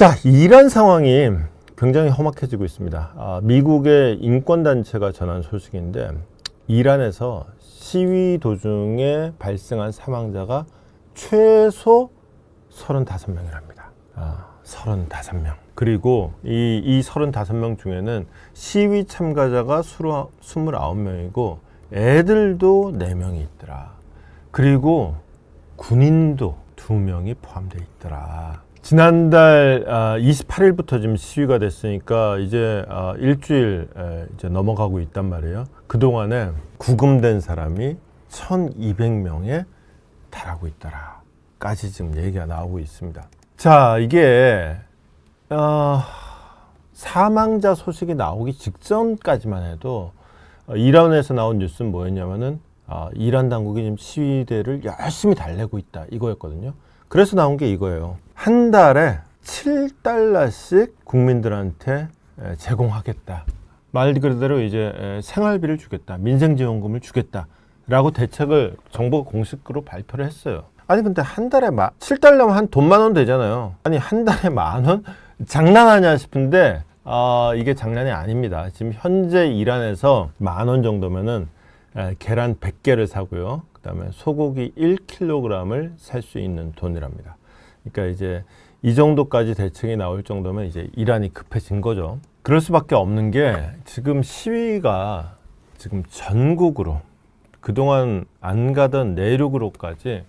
자, 이란 상황이 굉장히 험악해지고 있습니다. 미국의 인권단체가 전한 소식인데 이란에서 시위 도중에 발생한 사망자가 최소 35명이랍니다. 35명. 그리고 이 35명 중에는 시위 참가자가 29명이고 애들도 4명이 있더라. 그리고 군인도 2명이 포함되어 있더라. 지난달 28일부터 지금 시위가 됐으니까 이제 일주일 이제 넘어가고 있단 말이에요. 그동안에 구금된 사람이 1200명에 달하고 있더라까지 지금 얘기가 나오고 있습니다. 자, 이게 사망자 소식이 나오기 직전까지만 해도 이란에서 나온 뉴스는 뭐였냐면은 이란 당국이 지금 시위대를 열심히 달래고 있다 이거였거든요. 그래서 나온 게 이거예요. 한 달에 $7씩 국민들한테 제공하겠다. 말 그대로 이제 생활비를 주겠다. 민생지원금을 주겠다. 라고 대책을 정부가 공식으로 발표를 했어요. 아니 근데 한 달에 $7면 한 돈 10,000원 되잖아요. 아니 한 달에 10,000원? 장난하냐 싶은데 이게 장난이 아닙니다. 지금 현재 이란에서 10,000원 정도면은 계란 100개를 사고요. 그 다음에 소고기 1kg을 살 수 있는 돈이랍니다. 그러니까 이제 이 정도까지 대책이 나올 정도면 이제 이란이 급해진 거죠. 그럴 수밖에 없는 게 지금 시위가 지금 전국으로 그동안 안 가던 내륙으로까지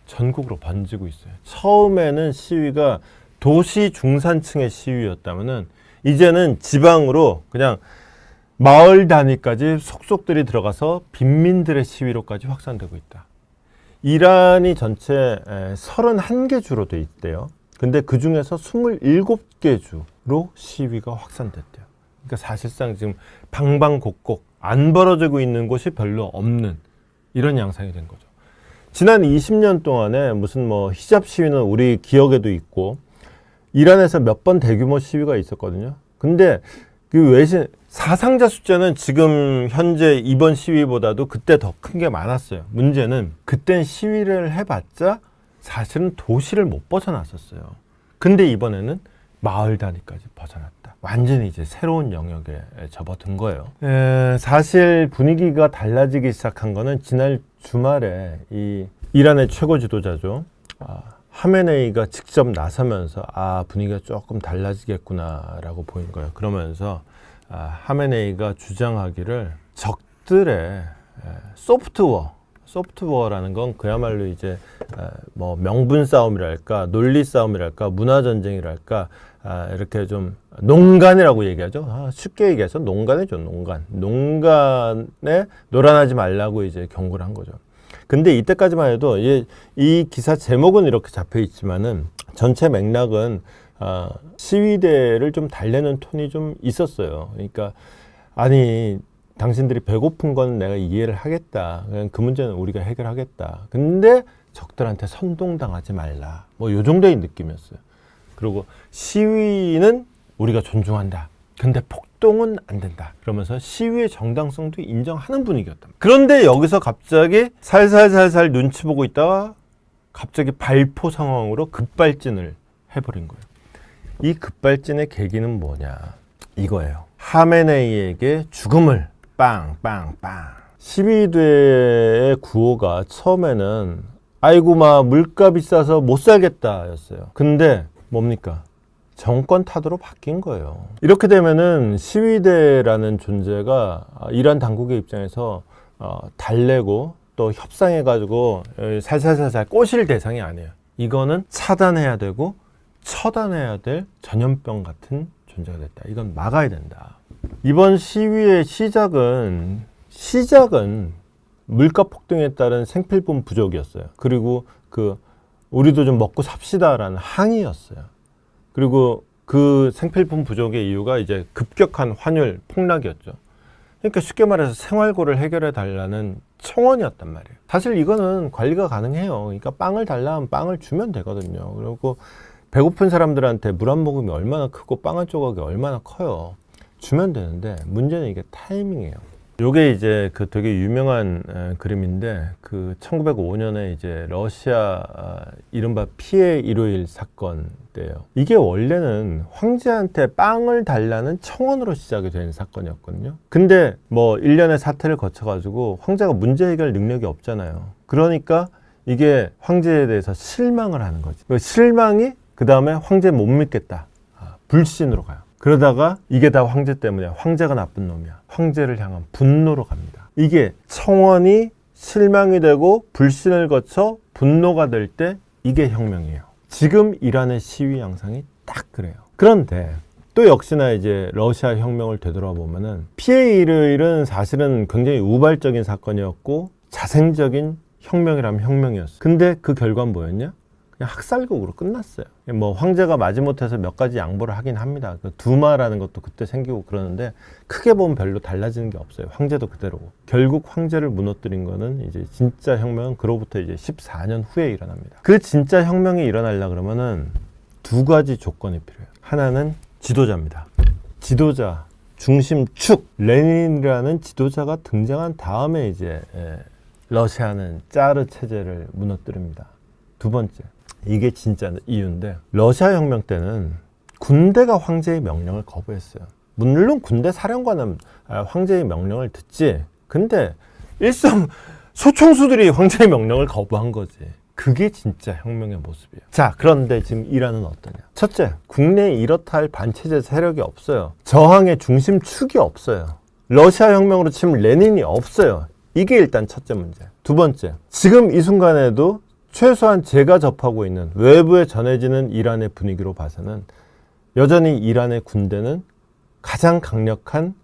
전국으로 번지고 있어요. 처음에는 시위가 도시 중산층의 시위였다면은 이제는 지방으로 그냥 마을 단위까지 속속들이 들어가서 빈민들의 시위로까지 확산되고 있다. 이란이 전체 31개 주로 돼 있대요. 근데 그 중에서 27개 주로 시위가 확산됐대요. 그러니까 사실상 지금 방방곡곡 안 벌어지고 있는 곳이 별로 없는 이런 양상이 된 거죠. 지난 20년 동안에 무슨 뭐 히잡 시위는 우리 기억에도 있고 이란에서 몇 번 대규모 시위가 있었거든요. 근데 그 외신 사상자 숫자는 지금 현재 이번 시위보다도 그때 더 큰 게 많았어요. 문제는 그땐 시위를 해봤자 사실은 도시를 못 벗어났었어요. 근데 이번에는 마을 단위까지 벗어났다. 완전히 이제 새로운 영역에 접어든 거예요. 사실 분위기가 달라지기 시작한 거는 지난 주말에 이 이란의 최고 지도자죠. 하메네이가 직접 나서면서 분위기가 조금 달라지겠구나라고 보인 거예요. 그러면서 하메네이가 주장하기를 적들의 소프트워라는 건 그야말로 이제 뭐 명분 싸움이랄까 논리 싸움이랄까 문화 전쟁이랄까 이렇게 좀 농간이라고 얘기하죠. 쉽게 얘기해서 농간이죠. 농간에 놀아나지 말라고 이제 경고를 한 거죠. 근데 이때까지만 해도 이 기사 제목은 이렇게 잡혀 있지만은 전체 맥락은 시위대를 좀 달래는 톤이 좀 있었어요. 그러니까 아니 당신들이 배고픈 건 내가 이해를 하겠다. 그냥 그 문제는 우리가 해결하겠다. 근데 적들한테 선동당하지 말라. 뭐 요 정도의 느낌이었어요. 그리고 시위는 우리가 존중한다. 근데 폭동은 안 된다. 그러면서 시위의 정당성도 인정하는 분위기였다. 그런데 여기서 갑자기 살살살살 눈치 보고 있다가 갑자기 발포 상황으로 급발진을 해버린 거예요. 이 급발진의 계기는 뭐냐? 이거예요. 하메네이에게 죽음을 빵빵빵. 시위대의 구호가 처음에는 아이고 물가 비싸서 못 살겠다 였어요. 근데 뭡니까? 정권 타도로 바뀐 거예요. 이렇게 되면은 시위대라는 존재가 이란 당국의 입장에서 달래고 또 협상해가지고 살살살살 꼬실 대상이 아니에요. 이거는 차단해야 되고 처단해야 될 전염병 같은 존재가 됐다. 이건 막아야 된다. 이번 시위의 시작은 물가 폭등에 따른 생필품 부족이었어요. 그리고 우리도 좀 먹고 삽시다라는 항의였어요. 그리고 그 생필품 부족의 이유가 이제 급격한 환율 폭락이었죠. 그러니까 쉽게 말해서 생활고를 해결해 달라는 청원이었단 말이에요. 사실 이거는 관리가 가능해요. 그러니까 빵을 달라 하면 빵을 주면 되거든요. 그리고 배고픈 사람들한테 물 한 모금이 얼마나 크고 빵 한 조각이 얼마나 커요. 주면 되는데 문제는 이게 타이밍이에요. 요게 이제 그 되게 유명한 그림인데 그 1905년에 이제 러시아 이른바 피해 일요일 사건 때예요. 이게 원래는 황제한테 빵을 달라는 청원으로 시작이 된 사건이었거든요. 근데 뭐 일련의 사태를 거쳐가지고 황제가 문제 해결 능력이 없잖아요. 그러니까 이게 황제에 대해서 실망을 하는 거지. 그 실망이 그 다음에 황제 못 믿겠다. 불신으로 가요. 그러다가 이게 다 황제 때문이야. 황제가 나쁜 놈이야. 황제를 향한 분노로 갑니다. 이게 청원이 실망이 되고 불신을 거쳐 분노가 될 때 이게 혁명이에요. 지금 이란의 시위 양상이 딱 그래요. 그런데 또 역시나 이제 러시아 혁명을 되돌아보면은 피해 일요일은 사실은 굉장히 우발적인 사건이었고 자생적인 혁명이라면 혁명이었어요. 근데 그 결과는 뭐였냐? 그냥 학살극으로 끝났어요. 뭐 황제가 마지못해서 몇 가지 양보를 하긴 합니다. 그 두마라는 것도 그때 생기고 그러는데 크게 보면 별로 달라지는 게 없어요. 황제도 그대로고. 결국 황제를 무너뜨린 거는 이제 진짜 혁명은 그로부터 이제 14년 후에 일어납니다. 그 진짜 혁명이 일어나려 그러면은 두 가지 조건이 필요해요. 하나는 지도자입니다. 지도자 중심축 레닌이라는 지도자가 등장한 다음에 이제 러시아는 짜르 체제를 무너뜨립니다. 두 번째, 이게 진짜 이유인데 러시아 혁명 때는 군대가 황제의 명령을 거부했어요. 물론 군대 사령관은 황제의 명령을 듣지. 근데 일선 소총수들이 황제의 명령을 거부한 거지. 그게 진짜 혁명의 모습이에요. 자, 그런데 지금 이란은 어떠냐? 첫째, 국내에 이렇다 할 반체제 세력이 없어요. 저항의 중심축이 없어요. 러시아 혁명으로 치면 레닌이 없어요. 이게 일단 첫째 문제. 두 번째, 지금 이 순간에도 최소한 제가 접하고 있는 외부에 전해지는 이란의 분위기로 봐서는 여전히 이란의 군대는 가장 강력한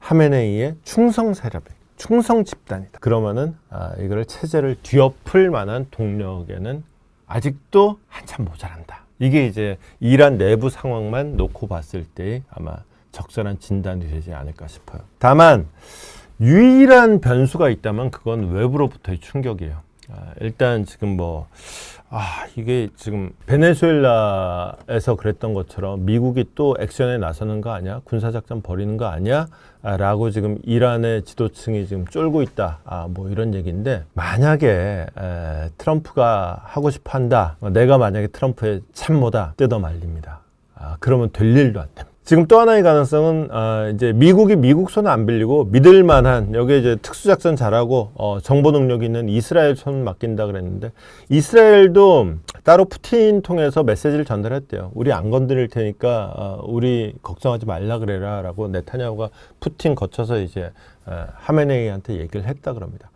하메네이의 충성 세력, 충성 집단이다. 그러면은 이거를 체제를 뒤엎을 만한 동력에는 아직도 한참 모자란다. 이게 이제 이란 내부 상황만 놓고 봤을 때 아마 적절한 진단이 되지 않을까 싶어요. 다만 유일한 변수가 있다면 그건 외부로부터의 충격이에요. 일단 지금 이게 지금 베네수엘라에서 그랬던 것처럼 미국이 또 액션에 나서는 거 아니야? 군사작전 벌이는 거 아니야? 라고 지금 이란의 지도층이 지금 쫄고 있다. 뭐 이런 얘기인데 만약에 트럼프가 하고 싶어 한다. 내가 만약에 트럼프의 참모다. 뜯어 말립니다. 그러면 될 일도 안 됩니다. 지금 또 하나의 가능성은 이제 미국이 미국 손 안 빌리고 믿을 만한 여기에 이제 특수작전 잘하고 정보 능력이 있는 이스라엘 손 맡긴다 그랬는데 이스라엘도 따로 푸틴 통해서 메시지를 전달했대요. 우리 안 건드릴 테니까 우리 걱정하지 말라 그래라 라고 네타냐후가 푸틴 거쳐서 이제 하메네이한테 얘기를 했다 그럽니다.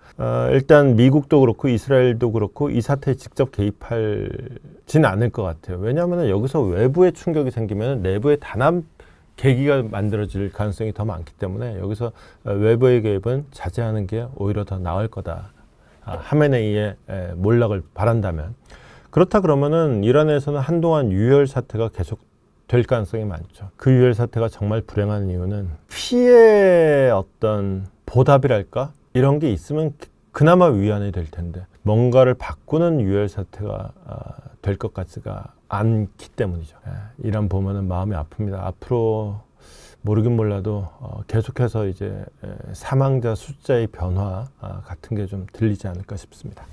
일단 미국도 그렇고 이스라엘도 그렇고 이 사태에 직접 개입하진 않을 것 같아요. 왜냐하면 여기서 외부의 충격이 생기면 내부의 단합 계기가 만들어질 가능성이 더 많기 때문에 여기서 외부의 개입은 자제하는 게 오히려 더 나을 거다. 하메네이의 몰락을 바란다면. 그렇다 그러면은 이란에서는 한동안 유혈 사태가 계속 될 가능성이 많죠. 그 유혈 사태가 정말 불행한 이유는 피해의 어떤 보답이랄까? 이런 게 있으면 그나마 위안이 될 텐데 뭔가를 바꾸는 유혈 사태가 될 것 같지가 않기 때문이죠. 이란 보면은 마음이 아픕니다. 앞으로 모르긴 몰라도 계속해서 이제 사망자 숫자의 변화 같은 게 좀 들리지 않을까 싶습니다.